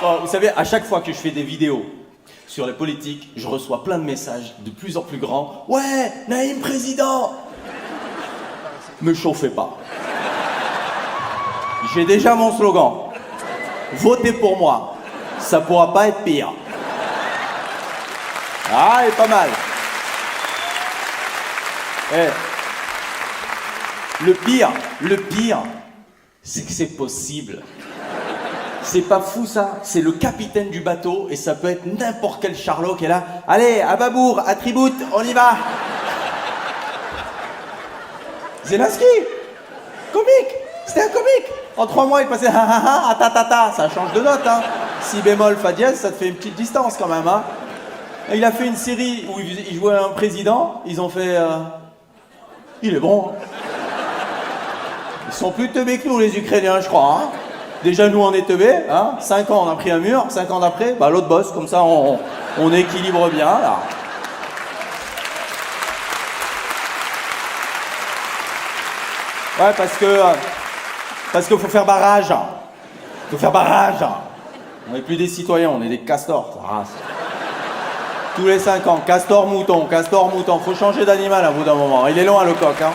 Oh, vous savez, à chaque fois que je fais des vidéos sur les politiques, je reçois plein de messages de plus en plus grands. Ouais, Naïm président. Me chauffez pas. J'ai déjà mon slogan. Votez pour moi. Ça pourra pas être pire. Ah, il est pas mal. Eh. Le pire, c'est que c'est possible. C'est pas fou ça, c'est le capitaine du bateau et ça peut être n'importe quel charlot qui est là. Allez, à babour, à triboute, on y va. Zelensky, comique, c'était un comique. En 3 mois, il passait ha ta ta ta, ça change de note, hein. Si bémol, fa dièse, ça te fait une petite distance quand même, hein. Et il a fait une série où il jouait un président, ils ont fait... Il est bon. Ils sont plus teubés que nous, les Ukrainiens, je crois, hein. Déjà, nous, on est teubés, hein. 5 ans, on a pris un mur, 5 ans d'après, bah l'autre bosse, comme ça, on équilibre bien, là. Ouais, parce qu'il faut faire barrage. Faut faire barrage. On n'est plus des citoyens, on est des castors. Ah, tous les 5 ans, castor, mouton. Faut changer d'animal à bout d'un moment. Il est loin, le coq, hein.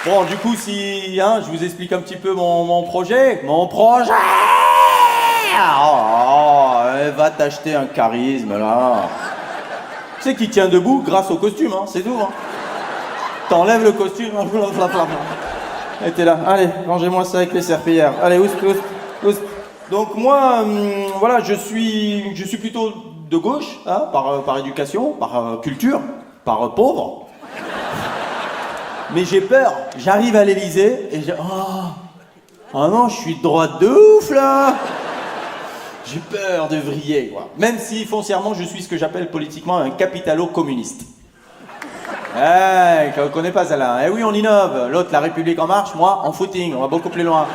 Bon, du coup, si hein, je vous explique un petit peu mon projet. Mon projet. Va t'acheter un charisme, là. Tu sais qui tient debout grâce au costume, hein, c'est tout. Hein. T'enlèves le costume, et t'es là. Allez, rangez-moi ça avec les serpillères. Allez, oust. Donc moi, voilà, je suis plutôt de gauche, hein, par éducation, par culture, par pauvre. Mais j'ai peur. J'arrive à l'Élysée et oh non, je suis de droite de ouf là. J'ai peur de vriller, quoi. Même si foncièrement je suis ce que j'appelle politiquement un capitalo-communiste. Eh, on connaît pas celle-là. Eh oui, on innove. L'autre, la République en marche, moi, en footing. On va beaucoup plus loin.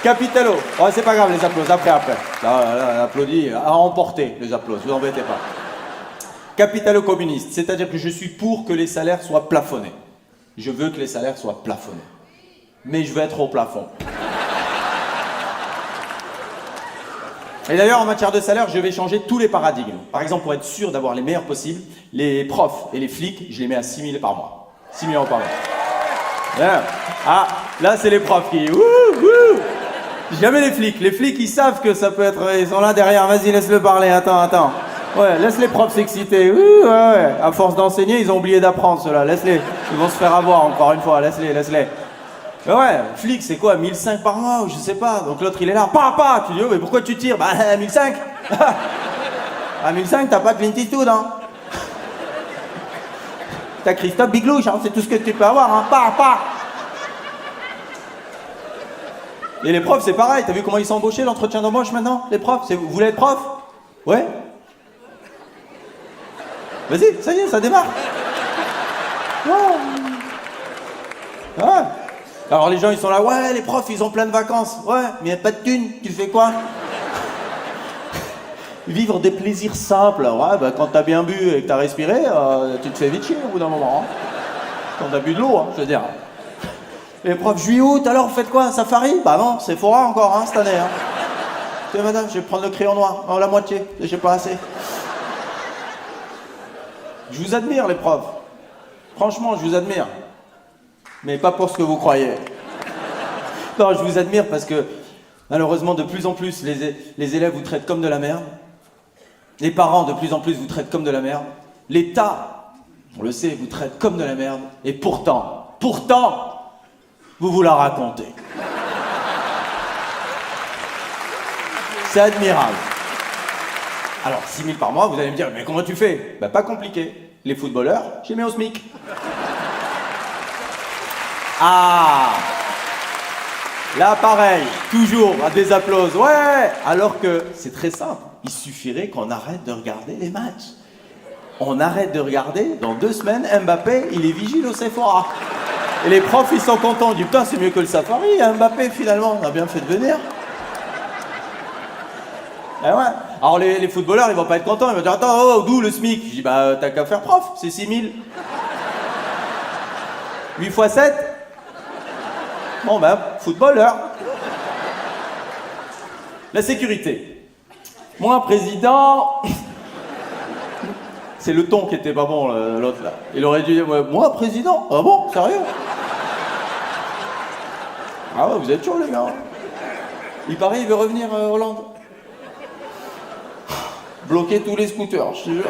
Capitalo. Oh, c'est pas grave, les applaudissements. Après. Là, applaudis. À emporter, les applaudissements. Vous embêtez pas. Capitalo-communiste. C'est-à-dire que je suis pour que les salaires soient plafonnés. Je veux que les salaires soient plafonnés. Mais je veux être au plafond. Et d'ailleurs, en matière de salaire, je vais changer tous les paradigmes. Par exemple, pour être sûr d'avoir les meilleurs possibles, les profs et les flics, je les mets à 6 000 par mois. 6 000 € par mois. Bien. Ah, là, c'est les profs qui... Jamais les flics. Les flics, ils savent que ça peut être... Ils sont là derrière. Vas-y, laisse-le parler. Attends. Ouais, laisse les profs s'exciter. Ouais. À force d'enseigner, ils ont oublié d'apprendre, ceux-là. Laisse-les. Ils vont se faire avoir encore une fois. Laisse-les. Ouais, flic, c'est quoi, 1005 par mois ou je sais pas. Donc l'autre, il est là, papa. Tu dis, oh, mais pourquoi tu tires? Bah, 1005. À 1005, t'as pas Clint Eastwood, hein. T'as Christophe Biglouche, hein, c'est tout ce que tu peux avoir, hein. Papa. Et les profs, c'est pareil. T'as vu comment ils sont embauchés, l'entretien d'embauche maintenant? Les profs, vous voulez être prof? Ouais. Vas-y, ça y est, ça démarre. Ouais. Alors les gens ils sont là, ouais les profs ils ont plein de vacances, ouais mais y a pas de thunes, tu fais quoi? Vivre des plaisirs simples, ouais bah quand t'as bien bu et que t'as respiré, tu te fais vite chier au bout d'un moment, hein. Quand t'as bu de l'eau, hein, je veux dire. Les profs, juillet-août, alors vous faites quoi? Safari? Bah non, c'est Sephora encore hein, cette année. Hein. Tiens madame, je vais prendre le crayon noir, non la moitié, j'ai pas assez. Je vous admire les profs, franchement je vous admire. Mais pas pour ce que vous croyez. Non, je vous admire parce que, malheureusement, de plus en plus, les élèves vous traitent comme de la merde. Les parents, de plus en plus, vous traitent comme de la merde. L'État, on le sait, vous traite comme de la merde. Et pourtant, vous vous la racontez. C'est admirable. Alors, 6 000 par mois, vous allez me dire, mais comment tu fais? Bah, pas compliqué. Les footballeurs, j'ai mis au SMIC. Ah! Là, pareil, toujours à des applaudissements. Ouais! Alors que c'est très simple. Il suffirait qu'on arrête de regarder les matchs. On arrête de regarder. Dans 2 semaines, Mbappé, il est vigile au Sephora. Et les profs, ils sont contents. Ils disent, putain, c'est mieux que le Safari. Mbappé, finalement, on a bien fait de venir. Eh ouais. Alors, les footballeurs, ils vont pas être contents. Ils vont dire, attends, d'où le SMIC? Je dis, bah, t'as qu'à faire prof. C'est 6 000. 8 x 7? Bon ben, footballeur. La sécurité. Moi, président... C'est le ton qui était pas bon, l'autre là. Il aurait dû dire, ouais, moi, président? Ah bon? Sérieux? Ah ouais, vous êtes chaud, les gars. Il paraît, il veut revenir Hollande. Bloquer tous les scooters, je te jure.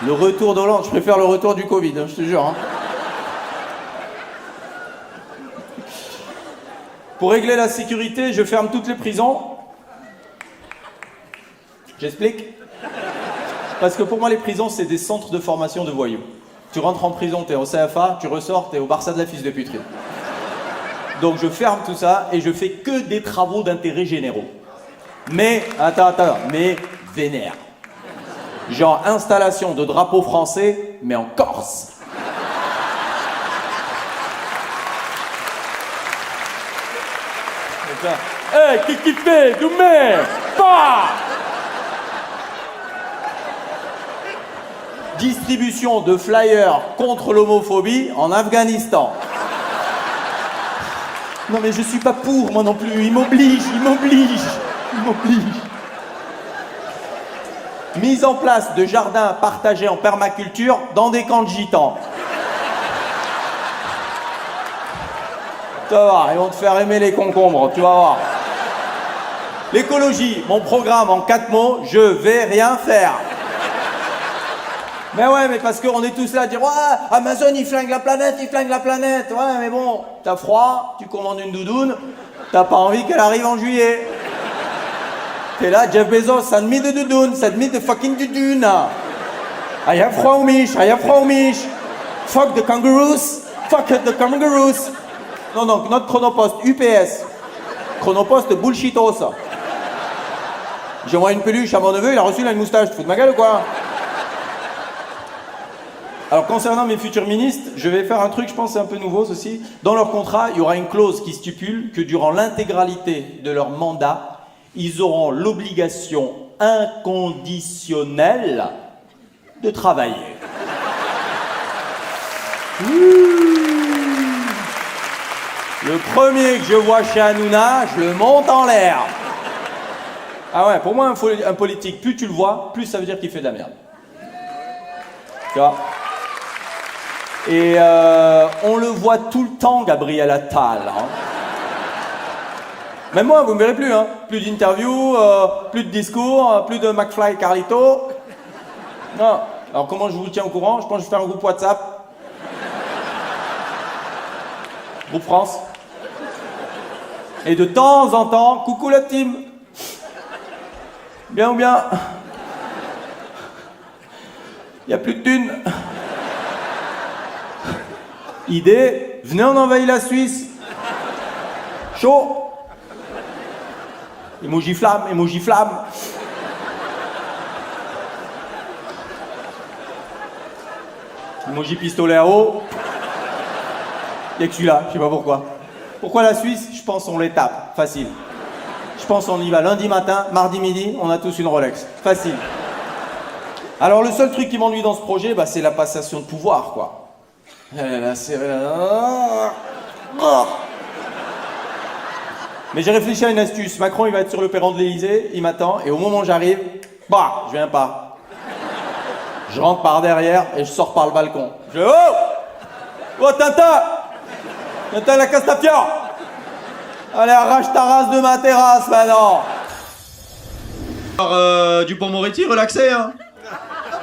Le retour d'Hollande, je préfère le retour du Covid, hein, je te jure. Hein. Pour régler la sécurité, je ferme toutes les prisons. J'explique? Parce que pour moi, les prisons, c'est des centres de formation de voyous. Tu rentres en prison, t'es au CFA, tu ressors, t'es au Barça de la fils de puterie. Donc je ferme tout ça et je fais que des travaux d'intérêt généraux. Mais, mais vénère. Genre installation de drapeau français, mais en Corse. Hé, qui fait? Doumé! Pas! Distribution de flyers contre l'homophobie en Afghanistan. Non mais je suis pas pour, moi non plus. Il m'oblige. Mise en place de jardins partagés en permaculture dans des camps de gitans. Tu vas voir, ils vont te faire aimer les concombres, tu vas voir. L'écologie, mon programme en 4 mots, je vais rien faire. Mais ouais, mais parce qu'on est tous là à dire « Ouais, Amazon, il flingue la planète. » Ouais, mais bon, t'as froid, tu commandes une doudoune, t'as pas envie qu'elle arrive en juillet. T'es là, Jeff Bezos, send me the doudoune, send me the fucking doudoune. I have froid au mich. Fuck the kangaroos. Non, donc, notre Chronopost, UPS. Chronopost bullshitos. J'envoie une peluche à mon neveu, il a reçu là une moustache. Tu te fous de ma gueule ou quoi? Alors, concernant mes futurs ministres, je vais faire un truc, je pense, c'est un peu nouveau, ceci. Dans leur contrat, il y aura une clause qui stipule que durant l'intégralité de leur mandat, ils auront l'obligation inconditionnelle de travailler. Le premier que je vois chez Hanouna, je le monte en l'air. Ah ouais, pour moi, un politique, plus tu le vois, plus ça veut dire qu'il fait de la merde. Tu vois? Et on le voit tout le temps, Gabriel Attal. Hein. Même moi, vous me verrez plus. Hein. Plus d'interviews, plus de discours, plus de McFly et Carlito. Non. Alors comment je vous tiens au courant? Je pense que je vais faire un groupe WhatsApp. Groupe France. Et de temps en temps, coucou la team. Bien ou bien? Il n'y a plus de thunes. Idée, venez on envahit la Suisse. Chaud. Emoji flamme. Emoji pistolet à eau. Il y a que celui-là, je sais pas pourquoi. Pourquoi la Suisse? Je pense on les tape, facile. Je pense on y va lundi matin, mardi midi, on a tous une Rolex. Facile. Alors le seul truc qui m'ennuie dans ce projet, bah, c'est la passation de pouvoir, quoi. Là, c'est... Mais j'ai réfléchi à une astuce. Macron, il va être sur le perron de l'Élysée, il m'attend, et au moment où j'arrive, bah, je viens pas. Je rentre par derrière et je sors par le balcon. Je dis, oh! Oh, Tintin! Tintin, la Castafiore! Allez, arrache ta race de ma terrasse, maintenant! Alors, Dupond-Moretti, relaxé, hein?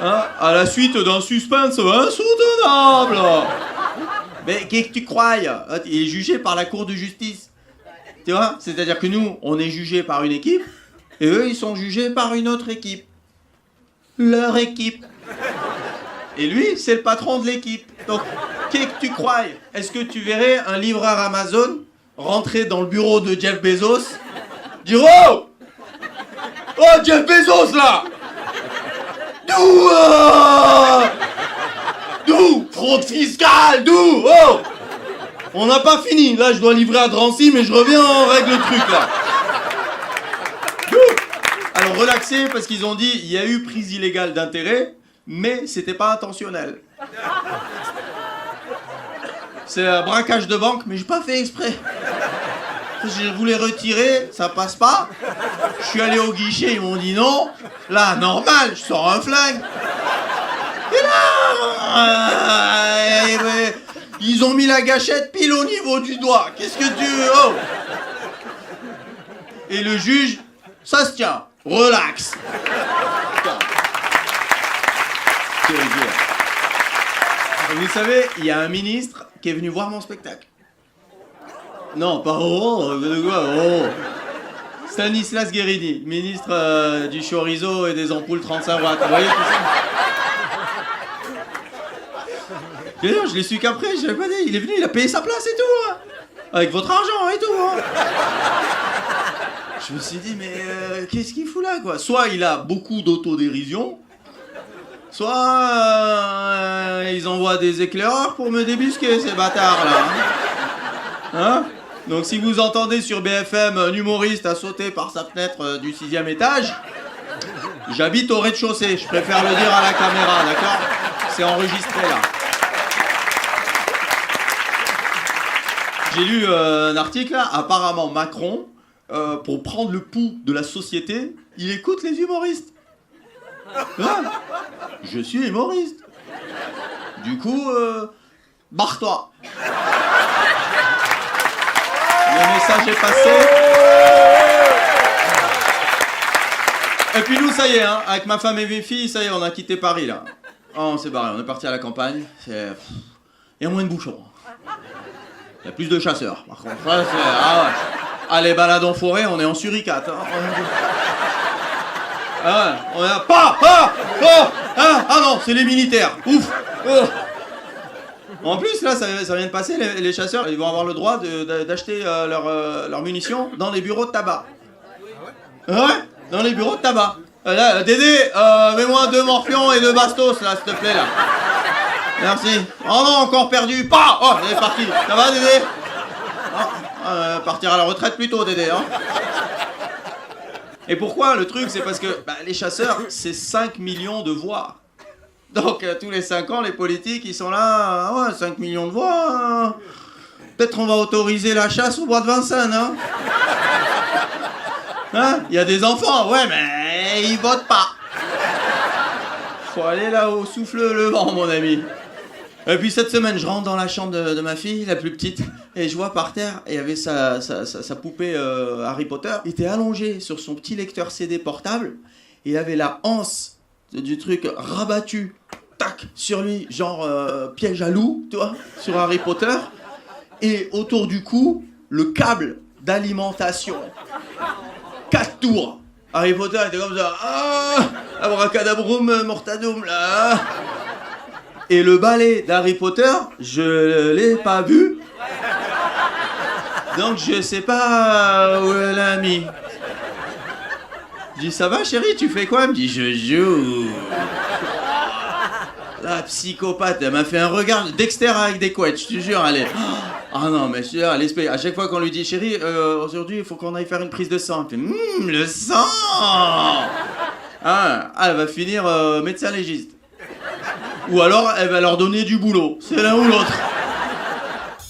Hein? À la suite d'un suspense insoutenable. Mais qu'est-ce que tu crois? Il est jugé par la Cour de justice. Tu vois? C'est-à-dire que nous, on est jugé par une équipe, et eux, ils sont jugés par une autre équipe. Leur équipe. Et lui, c'est le patron de l'équipe. Donc, qu'est-ce que tu crois? Est-ce que tu verrais un livreur Amazon rentrer dans le bureau de Jeff Bezos, dire « Oh! Oh, Jeff Bezos, là! D'où fraude fiscale, d'où? Oh! On n'a pas fini, là je dois livrer à Drancy, mais je reviens, on règle le truc là. Alors relaxez, parce qu'ils ont dit, il y a eu prise illégale d'intérêt, mais c'était pas intentionnel. C'est un braquage de banque, mais j'ai pas fait exprès. Je voulais retirer, ça passe pas. Je suis allé au guichet, ils m'ont dit non. Là, normal, je sors un flingue. Et là, ils ont mis la gâchette pile au niveau du doigt. Qu'est-ce que tu veux? Oh. Et le juge, ça se tient. Relax. Vous savez, il y a un ministre qui est venu voir mon spectacle. Non, pas oh. Stanislas Guérini, ministre du chorizo et des ampoules 35 watts. Vous voyez tout ça? D'ailleurs, je l'ai su qu'après, je l'avais pas dit. Il est venu, il a payé sa place et tout. Hein. Avec votre argent et tout. Hein. Je me suis dit, mais qu'est-ce qu'il fout là, quoi? Soit il a beaucoup d'autodérision, soit ils envoient des éclaireurs pour me débusquer, ces bâtards là. Hein? Donc si vous entendez sur BFM un humoriste a sauté par sa fenêtre du 6e étage, j'habite au rez-de-chaussée, je préfère le dire à la caméra, d'accord? C'est enregistré là. J'ai lu un article là, apparemment Macron, pour prendre le pouls de la société, il écoute les humoristes. Hein? Je suis humoriste. Du coup, barre-toi. Le message est passé. Et puis nous, ça y est, hein, avec ma femme et mes filles, ça y est, on a quitté Paris là. Oh, on s'est barré, on est parti à la campagne. Il y a moins de bouchons. Il y a plus de chasseurs, par contre. Ah ouais. Ah, les balades en forêt, on est en suricate. Hein. Ah ouais, on est à... Ah non, c'est les militaires. Ouf. Oh. En plus, là, ça vient de passer, les chasseurs, ils vont avoir le droit d'acheter leurs munitions dans les bureaux de tabac. Ouais, dans les bureaux de tabac. Là, Dédé, mets-moi 2 morpions et 2 bastos, là, s'il te plaît, là. Merci. Oh non, encore perdu. Pas. Oh, il est parti. Ça va, Dédé? Partir à la retraite plus tôt, Dédé, hein. Et pourquoi? Le truc, c'est parce que les chasseurs, c'est 5 millions de voix. Donc, tous les 5 ans, les politiques, ils sont là. Ouais, 5 millions de voix. Hein. Peut-être on va autoriser la chasse au bois de Vincennes, hein. Hein? Il y a des enfants, ouais, mais ils votent pas. Faut aller là où souffle le vent, mon ami. Et puis cette semaine, je rentre dans la chambre de ma fille, la plus petite, et je vois par terre, il y avait sa poupée Harry Potter. Il était allongé sur son petit lecteur CD portable, et il avait la anse du truc rabattue, tac, sur lui, genre piège à loup, tu vois, sur Harry Potter. Et autour du cou, le câble d'alimentation. 4 tours. Harry Potter était comme ça. Ah, abracadabrum, mortadum, là. Et le balai d'Harry Potter, je l'ai pas vu. Donc je sais pas où elle l'a mis. Je dis, ça va chérie, tu fais quoi? Elle me dit, je joue. La psychopathe, elle m'a fait un regard Dexter avec des couettes, je te jure, elle est... Ah non, mais je te jure, elle espèce... À chaque fois qu'on lui dit, chérie, aujourd'hui, il faut qu'on aille faire une prise de sang. Elle fait, le sang. Ah, elle va finir médecin légiste. Ou alors, elle va leur donner du boulot. C'est l'un ou l'autre.